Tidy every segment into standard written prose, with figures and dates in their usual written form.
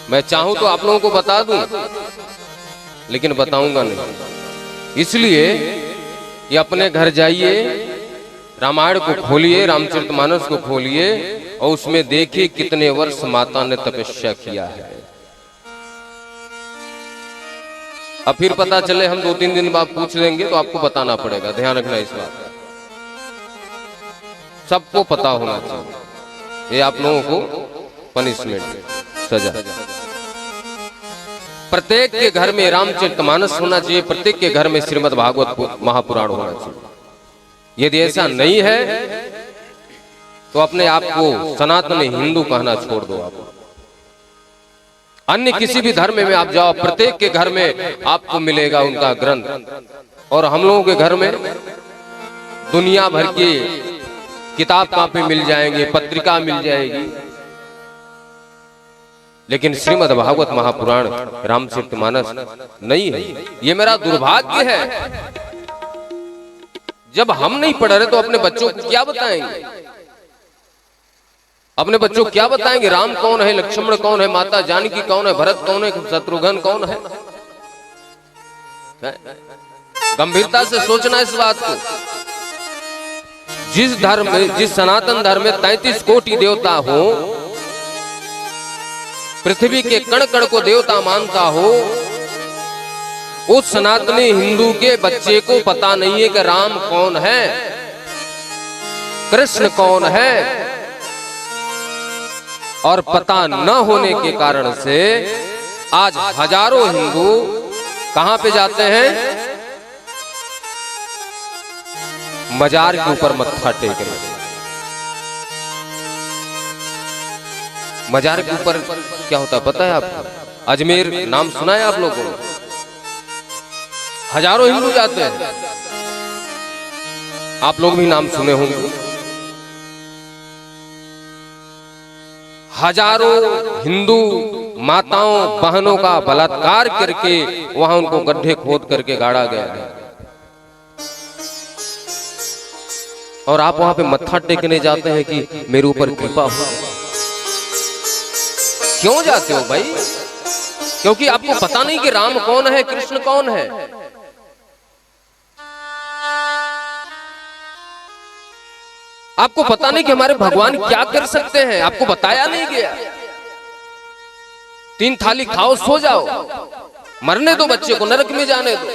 मैं चाहूं तो आप लोगों को बता दूं, लेकिन बताऊंगा नहीं। इसलिए ये अपने घर जाइए, रामायण को खोलिए, रामचरितमानस को खोलिए और उसमें देखिए कितने वर्ष माता ने तपस्या किया है। अब फिर पता चले हम 2-3 दिन बाद पूछ लेंगे तो आपको बताना पड़ेगा। ध्यान रखना इस बात, सबको पता होना चाहिए। ये आप लोगों को पनिशमेंट, सजा। प्रत्येक के घर में रामचरितमानस होना चाहिए, प्रत्येक के घर में श्रीमद् भागवत महापुराण होना चाहिए। यदि ऐसा नहीं है तो अपने आप को सनातन हिंदू कहना छोड़ दो। आप अन्य किसी भी धर्म में आप जाओ, प्रत्येक के घर में आपको मिलेगा उनका ग्रंथ। और हम लोगों के घर में दुनिया भर की किताब कॉपी मिल जाएंगे, पत्रिका मिल जाएगी, लेकिन श्रीमद् भागवत महापुराण रामचरितमानस नहीं है। ये मेरा दुर्भाग्य है। जब हम नहीं पढ़ रहे तो अपने बच्चों को क्या बताएंगे? अपने बच्चों को क्या बताएंगे? राम कौन है, लक्ष्मण कौन है, माता जानकी कौन है, भरत कौन है, शत्रुघ्न कौन है? गंभीरता से सोचना इस बात को। जिस धर्म में, जिस सनातन धर्म में 33 कोटि देवता हो, पृथ्वी के कण कण को देवता मानता हो, उस सनातनी हिंदू के बच्चे को पता नहीं है कि राम कौन है, कृष्ण कौन है। और पता न होने के कारण से आज हजारों हिंदू कहां पे जाते हैं? मजार के ऊपर मत्था टेक रहे। मजार के ऊपर क्या होता है पता है आपको? अजमेर नाम सुना है आप लोगों ने? हजारों हिंदू जाते हैं, आप लोग भी नाम सुने होंगे। हजारों हिंदू माताओं बहनों का बलात्कार करके वहां उनको गड्ढे खोद करके गाड़ा गया है, और आप वहां पे मत्था टेकने जाते हैं कि मेरे ऊपर कृपा हो। क्यों जाते हो भाई? क्योंकि आपको पता नहीं कि राम कौन है, कृष्ण कौन है। आपको पता नहीं कि हमारे भगवान क्या कर सकते हैं, आपको बताया नहीं गया। 3 थाली खाओ, सो जाओ, मरने दो बच्चे को, नरक में जाने दो।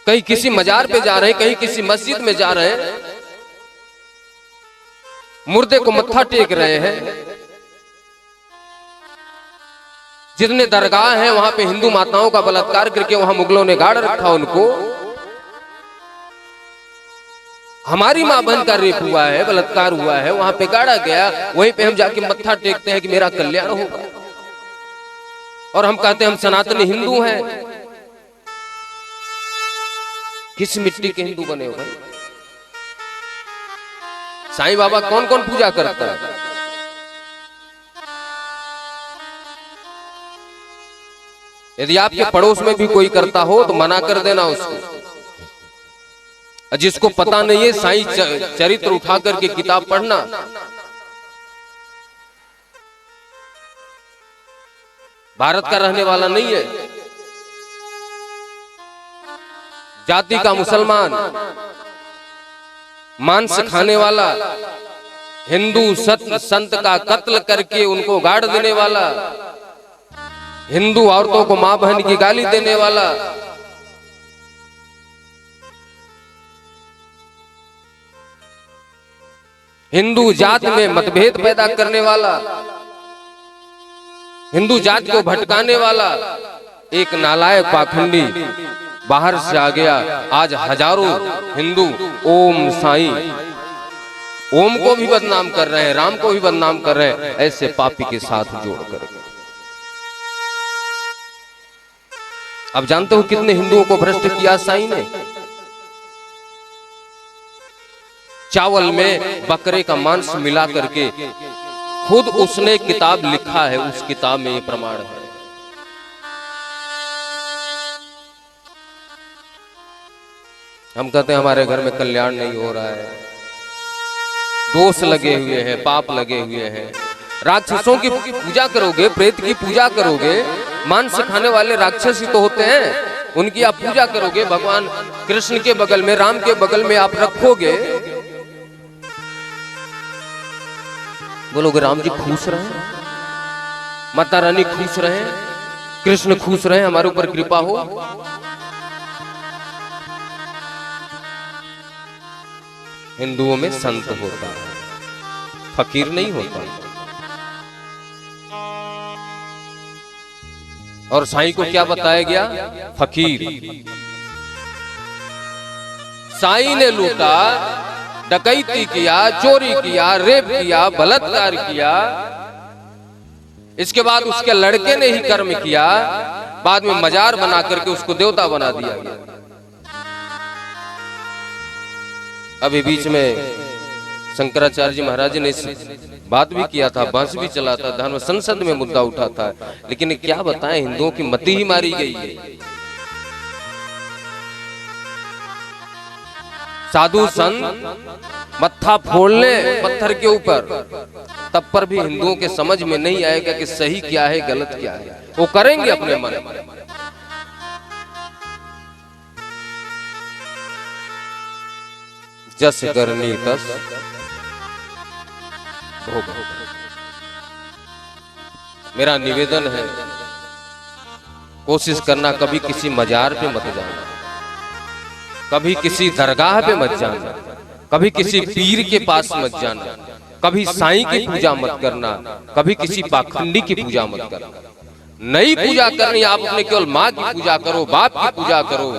कहीं किसी मजार पे जा रहे हैं, कहीं किसी मस्जिद में जा रहे हैं, मुर्दे को मत्था टेक रहे हैं। जितने दरगाह हैं वहां पे हिंदू माताओं का बलात्कार करके वहां मुगलों ने गाड़ रखा उनको। हमारी मां बहन का रेप हुआ है, बलात्कार हुआ है, वहां पे गाड़ा गया, वहीं पे हम जाके मत्था टेकते हैं कि मेरा कल्याण होगा। और हम कहते हैं हम सनातनी हिंदू हैं। किस मिट्टी के हिंदू बने हो भाई? साईं बाबा कौन कौन पूजा करता है? यदि आपके पड़ोस में भी कोई करता हो तो मना कर देना उसको। जिसको पता नहीं है, साईं चरित्र उठा करके किताब पढ़ना। भारत का रहने वाला नहीं है, जाति का मुसलमान, मांस खाने वाला, हिंदू संत का कत्ल करके उनको गाड़ देने वाला, हिंदू औरतों को मां बहन की गाली देने वाला, हिंदू जात में मतभेद पैदा करने वाला, हिंदू जात को भटकाने वाला एक नालायक पाखंडी बाहर से आ गया। आज हजारों हिंदू ओम साईं, ओम को भी बदनाम कर रहे हैं, राम को भी बदनाम कर रहे हैं, ऐसे पापी के साथ जोड़कर। अब जानते हो कितने हिंदुओं को भ्रष्ट किया साईं ने? चावल में बकरे का मांस मिला करके खुद उसने किताब लिखा है, उस किताब में ये प्रमाण है। हम कहते हैं हमारे घर में कल्याण नहीं हो रहा है, दोष लगे हुए हैं, पाप लगे हुए हैं। राक्षसों की पूजा करोगे, प्रेत की पूजा करोगे, मांस खाने वाले राक्षस ही तो होते हैं, उनकी आप पूजा करोगे, भगवान कृष्ण के बगल में, राम के बगल में आप रखोगे, बोलोगे राम जी खुश रहे, माता रानी खुश रहे, कृष्ण खुश रहे, हमारे ऊपर कृपा हो। हिंदुओं में संत होता है, फकीर नहीं होता। और साईं को क्या बताया गया? फकीर। साईं ने लूटा, डकैती किया, चोरी किया, रेप किया, बलात्कार किया, इसके बाद उसके लड़के ने ही कर्म किया, बाद में मजार बना करके उसको देवता बना दिया गया। अभी बीच में शंकराचार्य जी महाराज ने इस बात भी किया था, बांस भी चला था, धर्म संसद में मुद्दा उठा था, लेकिन क्या बताएं, हिंदुओं की मति ही मारी गई है। साधु संत मत्था फोड़ने पत्थर के ऊपर, तब पर भी हिंदुओं के समझ में नहीं आएगा कि सही क्या है, गलत क्या है। वो करेंगे अपने मन में। जस करनी तस भोग। मेरा निवेदन है, कोशिश करना कभी किसी मजार पे मत जाना, कभी किसी दरगाह पे मत जाना, कभी किसी पीर के पास मत जाना, कभी साईं की पूजा मत करना, कभी किसी पाखंडी की पूजा मत करना। नई पूजा करनी, आप अपने केवल माँ की पूजा करो, बाप की पूजा करो,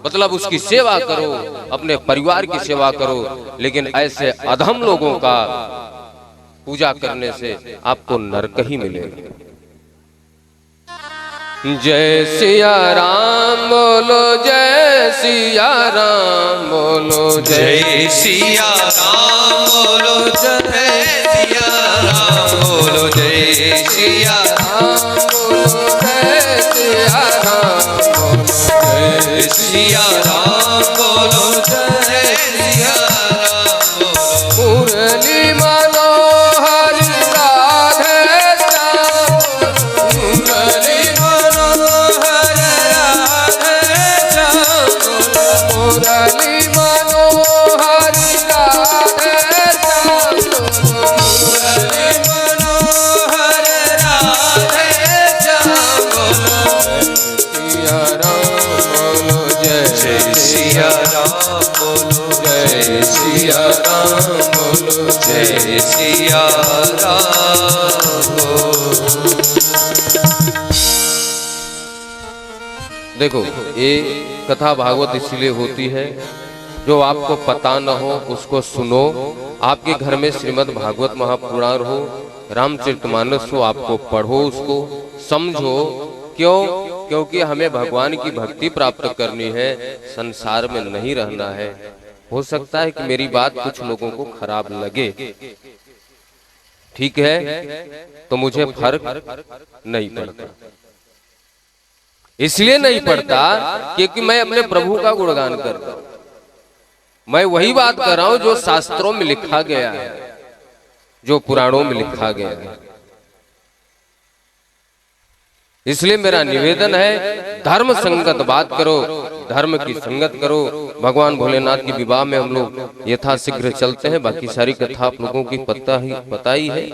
मतलब उसकी सेवा करो, अपने परिवार की सेवा करो, लेकिन ऐसे अधम लोगों का पूजा करने से आपको नरक ही मिलेगा। जय सिया राम बोलो, जय सिया राम बोलो, जय सिया राम बोलो, जय सिया राम बोलो, जय सिया राम बोलो, जय सिया राम बोलो, जय सिया राम बोलो, जय सिया राम बोलो। मुरली मनोहर राधे श्याम, मुरली मनोहर राधे श्याम, मुरली मनोहर राधे श्याम, मुरली मनोहर राधे श्याम बोलो। सिया राम बोलो, जय सिया राम बोलो, जय सिया राम बोलो, जय सिया राम बोलो। देखो, ये कथा भागवत इसलिए होती है, जो आपको पता न हो उसको सुनो। आपके घर में श्रीमद् भागवत महापुराण हो, रामचरितमानस हो, आपको पढ़ो, उसको समझो। क्यों? क्योंकि हमें भगवान की भक्ति प्राप्त करनी है, संसार में नहीं रहना है। हो सकता है कि मेरी बात कुछ लोगों को खराब लगे, ठीक है, तो मुझे फर्क नहीं पड़ता। इसलिए नहीं पड़ता क्योंकि मैं अपने प्रभु का गुणगान करता हूं। मैं वही बात कर रहा हूं जो शास्त्रों में लिखा गया है, जो पुराणों में लिखा गया है। इसलिए मेरा निवेदन है, धर्म संगत बात करो, धर्म की संगत करो। भगवान भोलेनाथ के विवाह में हम लोग यथाशीघ्र चलते हैं, बाकी सारी कथा आप लोगों की पता ही है।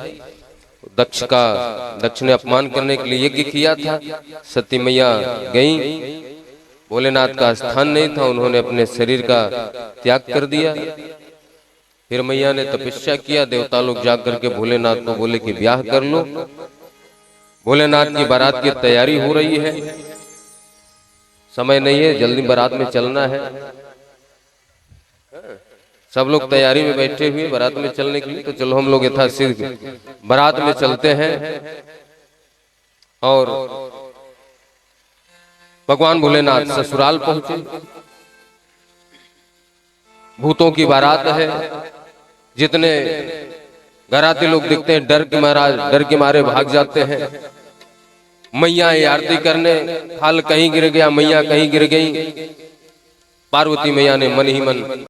दक्ष ने अपमान करने के लिए यज्ञ किया था, सती मैया गई, भोलेनाथ का स्थान नहीं था, उन्होंने अपने शरीर का त्याग कर दिया। फिर मैया ने तपस्या किया, देवता लोग जाग करके भोलेनाथ को बोले कि ब्याह कर लो। भोलेनाथ की बारात की तैयारी हो रही है, समय नहीं है, जल्दी बारात में चलना है। सब लोग तैयारी में बैठे हुए बारात में चलने के लिए, तो चलो हम लोग यथाशीघ्र बारात में चलते हैं। और भगवान भोलेनाथ ससुराल पहुंचे, भूतों की बारात है। जितने घराते लोग दिखते हैं डर के मारे भाग जाते हैं। मैया आरती करने, थाल कहीं गिर गया, मैया कहीं गिर गई। पार्वती मैया ने मन ही मन